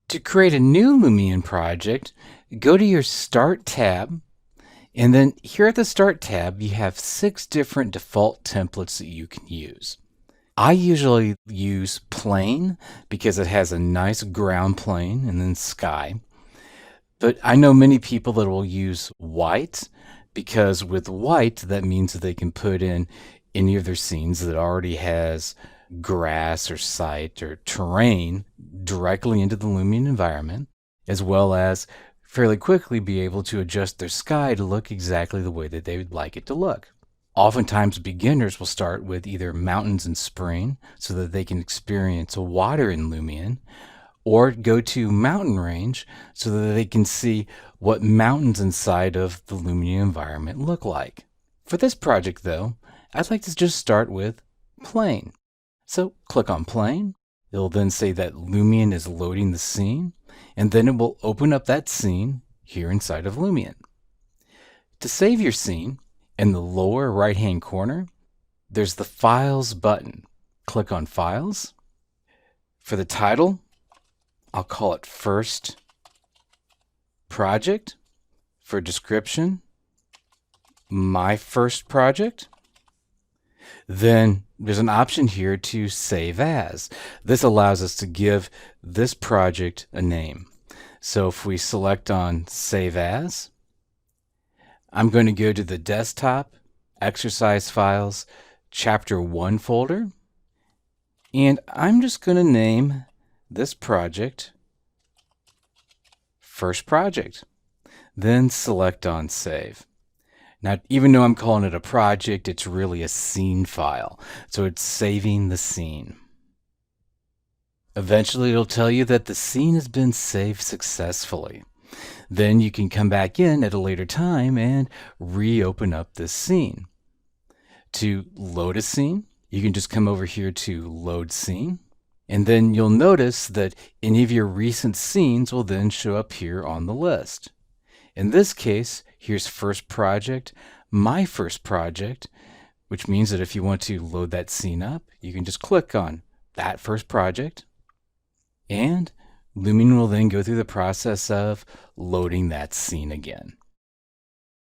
To create a new Lumion project, go to your Start tab, and then here at the Start tab, you have 6 different default templates that you can use. I usually use plain because it has a nice ground plane and then sky. But I know many people that will use white because with white, that means that they can put in any of their scenes that already has grass or site or terrain directly into the Lumion environment, as well as fairly quickly be able to adjust their sky to look exactly the way that they would like it to look. Oftentimes, beginners will start with either mountains in spring so that they can experience water in Lumion, or go to mountain range so that they can see what mountains inside of the Lumion environment look like. For this project, though, I'd like to just start with plain. So click on plain. It'll then say that Lumion is loading the scene, and then it will open up that scene here inside of Lumion. To save your scene, in the lower right-hand corner, there's the Files button. Click on Files. For the title, I'll call it First Project. For description, My First Project. Then there's an option here to save as. This allows us to give this project a name. So if we select on Save As, I'm going to go to the Desktop, Exercise Files, Chapter 1 folder, and I'm just going to name this project First Project. Then select on Save. Now, even though I'm calling it a project, it's really a scene file, so it's saving the scene. Eventually, it'll tell you that the scene has been saved successfully. Then you can come back in at a later time and reopen up this scene. To load a scene, you can just come over here to Load Scene, and then you'll notice that any of your recent scenes will then show up here on the list. In this case, here's First Project, My First Project, which means that if you want to load that scene up, you can just click on that first project, and Lumion will then go through the process of loading that scene again.